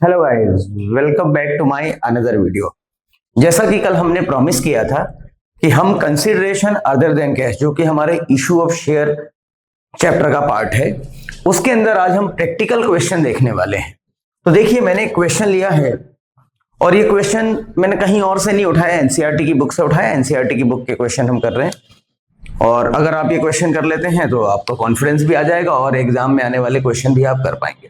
Hello guys, welcome back to my another video. जैसा कि कल हमने प्रॉमिस किया था कि हम कंसीडरेशन अदर देन कैश, जो कि हमारे इशू ऑफ शेयर चैप्टर का पार्ट है, उसके अंदर आज हम प्रैक्टिकल क्वेश्चन देखने वाले हैं। तो देखिए, मैंने एक क्वेश्चन लिया है और ये क्वेश्चन मैंने कहीं और से नहीं उठाया, एनसीईआरटी की बुक से उठाया। एनसीईआरटी की बुक के क्वेश्चन हम कर रहे हैं और अगर आप ये क्वेश्चन कर लेते हैं तो आपका कॉन्फिडेंस भी आ जाएगा और एग्जाम में आने वाले क्वेश्चन भी आप कर पाएंगे।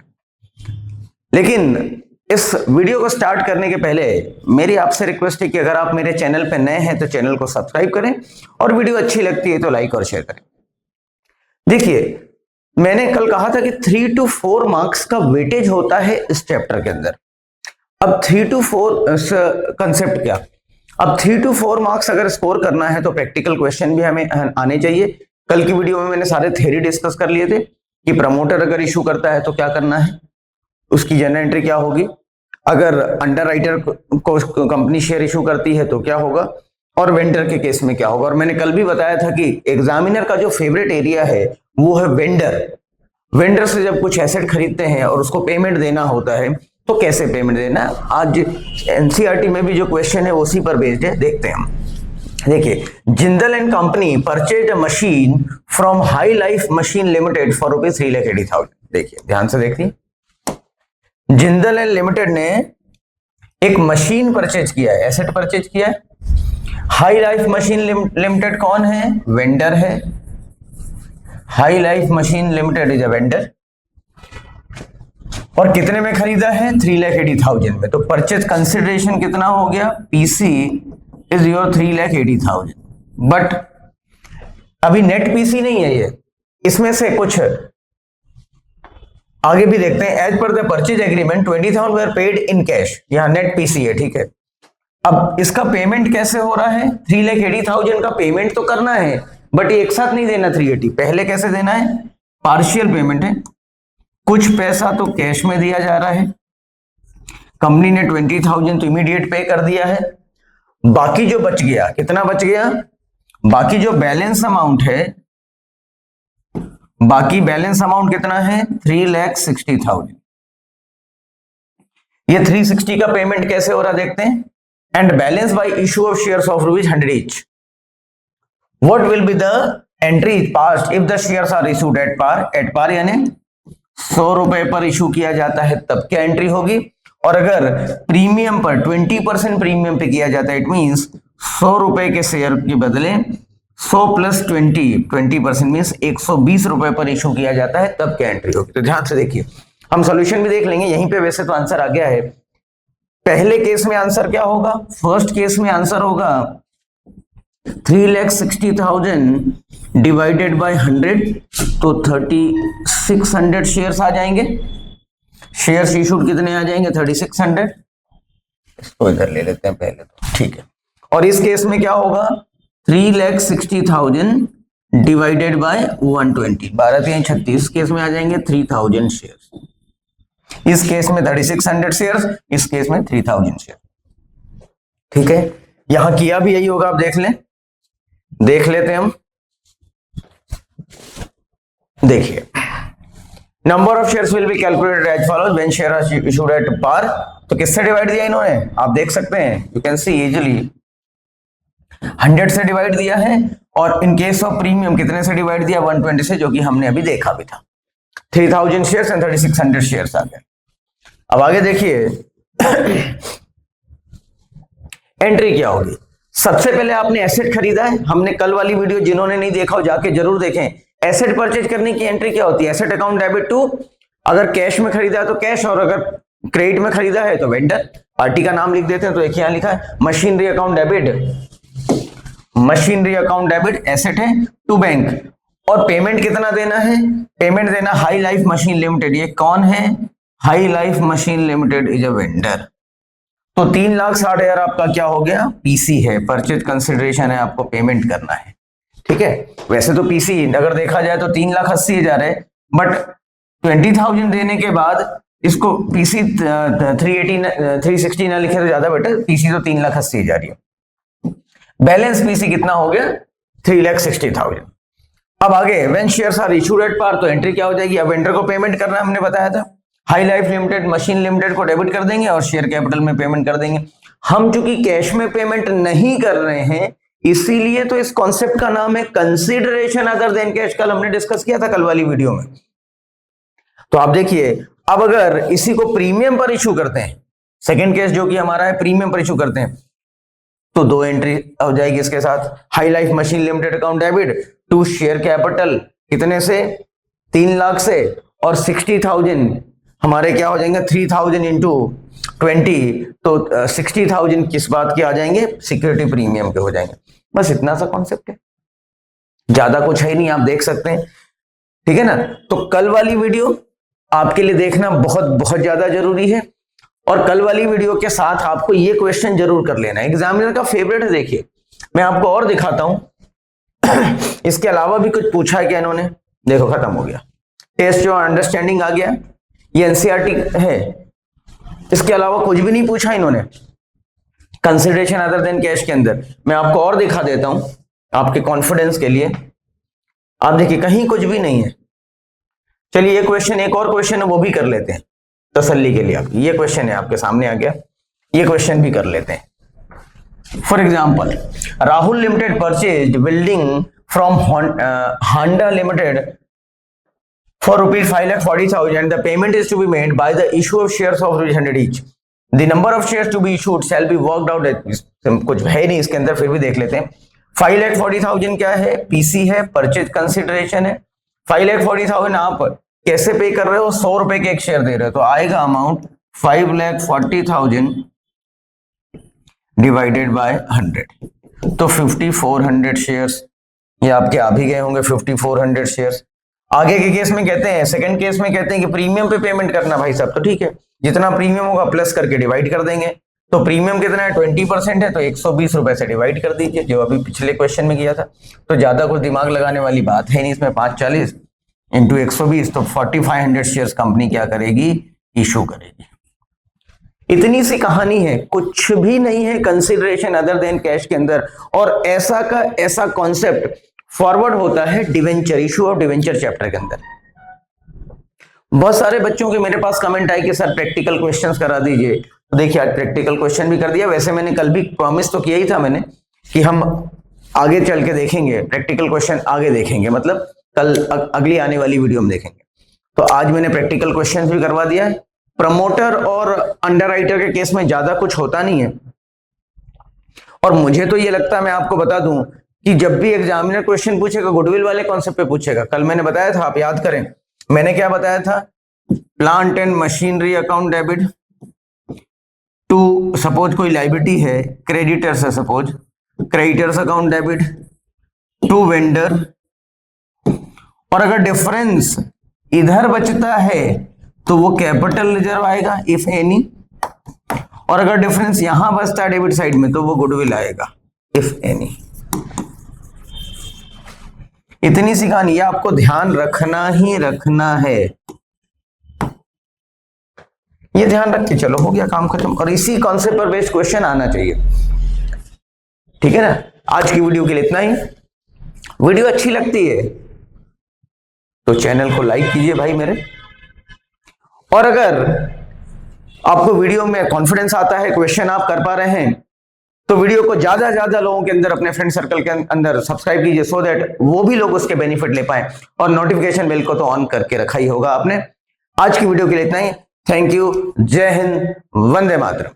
लेकिन इस वीडियो को स्टार्ट करने के पहले मेरी आपसे रिक्वेस्ट है कि अगर आप मेरे चैनल पर नए हैं तो चैनल को सब्सक्राइब करें और वीडियो अच्छी लगती है तो लाइक और शेयर करें। देखिए, मैंने कल कहा था कि 3 to 4 मार्क्स का वेटेज होता है इस चैप्टर के अंदर। अब 3 to 4 कंसेप्ट क्या, अब 3 to 4 मार्क्स अगर स्कोर करना है तो प्रैक्टिकल क्वेश्चन भी हमें आने चाहिए। कल की वीडियो में मैंने सारे थ्योरी डिस्कस कर लिए थे कि प्रमोटर अगर इशू करता है तो क्या करना है, उसकी जनरल एंट्री क्या होगी, अगर अंडर राइटर को कंपनी शेयर इशू करती है तो क्या होगा, और वेंडर के केस में क्या होगा। और मैंने कल भी बताया था कि एग्जामिनर का जो फेवरेट एरिया है वो है वेंडर। वेंडर से जब कुछ एसेट खरीदते हैं और उसको पेमेंट देना होता है तो कैसे पेमेंट देना। आज एनसीईआरटी में भी जो क्वेश्चन है उसी पर बेस्ड है, देखते हैं हम। देखिए, Jindal and company purchase a machine from high Life Machine limited for ₹3,80,000। देखिए, ध्यान से देखिए, जिंदल एंड लिमिटेड ने एक मशीन परचेज किया है, एसेट परचेज किया है। हाई लाइफ मशीन लिमिटेड कौन है? वेंडर है। High Life Machine limited is a vendor. और कितने में खरीदा है? 3,80,000 में। तो परचेज कंसिडरेशन कितना हो गया? PC is your 3,80,000। बट अभी नेट पीसी नहीं है ये, इसमें से कुछ आगे भी देखते हैं। As per the purchase agreement 20,000 were paid in cash, यहां नेट पीसी है, ठीक है। अब इसका पेमेंट कैसे हो रहा है? 3,80,000 का पेमेंट तो करना है बट एक साथ नहीं देना 380, पहले कैसे देना है? पार्शियल पेमेंट है। कुछ पैसा तो कैश में दिया जा रहा है, कंपनी ने 20,000 तो इमीडिएट पे कर दिया है। बाकी जो बच गया, कितना बच गया? बाकी जो बैलेंस अमाउंट है, बाकी बैलेंस अमाउंट कितना है? 3,60,000। ये 360 का पेमेंट कैसे हो रहा देखते हैं। And balance by issue of shares of ₹100 each. What will be the entry passed if the shares are issued at par? At par यानी 100 रुपए पर इशू किया जाता है तब क्या एंट्री होगी। और अगर प्रीमियम पर 20% प्रीमियम पे किया जाता है, इट मींस 100 रुपए के शेयर के बदले 100 प्लस 20% मीन्स 120 रुपए पर इशू किया जाता है, तब क्या एंट्री होगी। तो ध्यान से देखिए, हम सॉल्यूशन भी देख लेंगे। यहीं पे वैसे तो आंसर आ गया है। पहले केस में आंसर क्या होगा? फर्स्ट केस में आंसर होगा 3,60,000 डिवाइडेड बाय 100, तो 3,600 शेयर्स आ जाएंगे। शेयर्स इशूड कितने आ जाएंगे? 3,600। इसको इधर ले लेते हैं पहले तो, ठीक है। और इस केस में क्या होगा? 3,60,000 डिवाइडेड बाय 120, 12×3=36। केस में आ जाएंगे 3,000 शेयर्स। इस केस में 3,600 शेयर्स, इस केस में 3,000 शेयर, ठीक है। यहां किया भी यही होगा, आप देख लें, देख लेते हैं हम। देखिए, number of shares will be calculated as follows when share are issued at par. तो किससे डिवाइड दिया इन्होंने? आप देख सकते हैं, यू कैन सी इजीली 100 से डिवाइड दिया है। और इन केस ऑफ प्रीमियम कितने से डिवाइड दिया? 120 से, जो कि हमने अभी देखा भी था। 3,000 शेयर्स एंड 3,600 शेयर्स आ गए। अब आगे देखिए एंट्री क्या होगी। सबसे पहले आपने एसेट खरीदा है। हमने कल वाली वीडियो जिन्होंने नहीं देखा हो जाके जरूर देखें। एसेट परचेज करने की एंट्री क्या होती है? एसेट अकाउंट डेबिट टू, अगर कैश में खरीदा है तो कैश, और अगर क्रेडिट में खरीदा है तो वेंडर। पार्टी का नाम लिख देते हैं, तो एक यहां लिखा है machinery account debit. Machinery account debit asset है टू बैंक। और पेमेंट कितना देना है? पेमेंट देना हाई लाइफ मशीन लिमिटेड। ये कौन है? High Life Machine limited is a vendor. तो 3,60,000 आपका क्या हो गया? पीसी है, परचेज कंसिडरेशन है, आपको पेमेंट करना है, ठीक है। वैसे तो पीसी अगर देखा जाए तो 3,80,000 है, बट 20,000 देने के बाद इसको पीसी 360 ना लिखे तो ज्यादा बेटर। पीसी तो 3,80,000 है। बैलेंस पीसी कितना हो गया? 3,60,000। अब आगे when shares are issued at par, तो एंट्री क्या हो जाएगी? अब वेंडर को पेमेंट करना हमने बताया था। High life limited, machine limited को डेबिट कर देंगे और शेयर कैपिटल में पेमेंट कर देंगे। हम चूंकि कैश में पेमेंट नहीं कर रहे हैं, इसीलिए तो इस कॉन्सेप्ट का नाम है कंसीडरेशन अदर देन कैश। कल हमने डिस्कस किया था, कल वाली वीडियो में। तो आप देखिए, अब अगर इसी को प्रीमियम पर इशू करते हैं, सेकेंड केस जो कि हमारा है प्रीमियम पर इशू करते हैं, तो 2 एंट्री हो जाएगी इसके साथ। High Life Machine Limited account debit to share capital कितने से, 3 लाख से, और 60,000 हमारे क्या हो जाएंगे, 3,000 इंटू 20, तो 60,000 किस बात के आ जाएंगे, सिक्योरिटी प्रीमियम के हो जाएंगे। बस इतना सा कॉन्सेप्ट है, ज्यादा कुछ है नहीं, आप देख सकते हैं, ठीक है ना। तो कल वाली वीडियो आपके लिए देखना बहुत बहुत ज्यादा जरूरी है, और कल वाली वीडियो के साथ आपको ये क्वेश्चन जरूर कर लेना है, एग्जामिनर का फेवरेट है। देखिए मैं आपको और दिखाता हूं इसके अलावा भी कुछ पूछा है क्या इन्होंने, देखो खत्म हो गया, टेस्ट जो अंडरस्टैंडिंग आ गया, ये एनसीईआरटी है, इसके अलावा कुछ भी नहीं पूछा इन्होंने कंसिडरेशन अदर देन कैश के अंदर। मैं आपको और दिखा देता हूं आपके कॉन्फिडेंस के लिए, आप देखिए कहीं कुछ भी नहीं है। चलिए ये क्वेश्चन, एक और क्वेश्चन है वो भी कर लेते हैं तसल्ली के लिए। आप ये क्वेश्चन है आपके सामने आ गया, ये क्वेश्चन भी कर लेते हैं। For example, Rahul limited purchase building from Handa limited for rupees 5,40,000. The payment is to be made by the issue of shares of 100 each. The number of shares to be issued shall be worked out. कुछ है नहीं इसके अंदर, फिर भी देख लेते हैं। 5,40,000 क्या है, पीसी है, परचेज कंसिडरेशन है। 5,40,000 आप कैसे पे कर रहे हो, 100 रुपए के एक शेयर दे रहे हो, तो आएगा अमाउंट 5,40,000 डिवाइडेड बाय 100, तो 5,400 शेयर्स, ये आपके आ भी गए होंगे 5,400 शेयर्स। आगे के केस में कहते हैं, सेकंड केस में कहते हैं कि प्रीमियम पे पेमेंट करना भाई साहब, तो ठीक है, जितना प्रीमियम होगा प्लस करके डिवाइड कर देंगे। तो प्रीमियम कितना है, 20% है, तो 120 रुपए से डिवाइड कर दीजिए, जो अभी पिछले क्वेश्चन में किया था। तो ज्यादा कुछ दिमाग लगाने वाली बात है नहीं इसमें, 540 इंटू 120, तो 4,500 शेयर्स कंपनी क्या करेगी, इशू करेगी। इतनी सी कहानी है, कुछ भी नहीं है कंसिडरेशन अदर देन कैश के अंदर। और ऐसा का ऐसा कॉन्सेप्ट फॉरवर्ड होता है debenture, issue of debenture chapter के अंदर। बहुत सारे बच्चों के मेरे पास कमेंट आए कि सर प्रैक्टिकल क्वेश्चंस करा दीजिए, तो देखिए आज प्रैक्टिकल क्वेश्चन भी कर दिया। वैसे मैंने कल भी प्रॉमिस तो किया ही था मैंने कि हम आगे चल के देखेंगे प्रैक्टिकल क्वेश्चन, आगे देखेंगे, मतलब कल अगली आने वाली वीडियो में देखेंगे। तो आज मैंने प्रैक्टिकल क्वेश्चन भी करवा दिया है। प्रमोटर और अंडरराइटर के केस में ज्यादा कुछ होता नहीं है, और मुझे तो ये लगता है, मैं आपको बता दूं कि जब भी एग्जामिनर क्वेश्चन पूछेगा गुडविल वाले कॉन्सेप्ट पे पूछेगा। कल मैंने बताया था, आप याद करें, मैंने क्या बताया था, plant and machinery account debit to, suppose कोई लायबिलिटी है क्रेडिटर्स है, suppose creditors account debit to vendor, और अगर डिफरेंस इधर बचता है तो वो कैपिटल रिजर्व आएगा इफ एनी, और अगर डिफरेंस यहां बचता है डेबिट साइड में तो वो गुडविल आएगा इफ एनी। इतनी सी कहानी, ये आपको ध्यान रखना ही रखना है, ये ध्यान रख के चलो, हो गया काम खत्म। और इसी कॉन्सेप्ट पर बेस्ड क्वेश्चन आना चाहिए, ठीक है ना। आज की वीडियो के लिए इतना ही। वीडियो अच्छी लगती है तो चैनल को लाइक कीजिए भाई मेरे, और अगर आपको वीडियो में कॉन्फिडेंस आता है, क्वेश्चन आप कर पा रहे हैं, तो वीडियो को ज्यादा ज्यादा लोगों के अंदर, अपने फ्रेंड सर्कल के अंदर सब्सक्राइब कीजिए, सो दैट वो भी लोग उसके बेनिफिट ले पाए। और नोटिफिकेशन बेल को तो ऑन करके रखा ही होगा आपने। आज की वीडियो के लिए इतना ही। थैंक यू, जय हिंद, वंदे मातरम।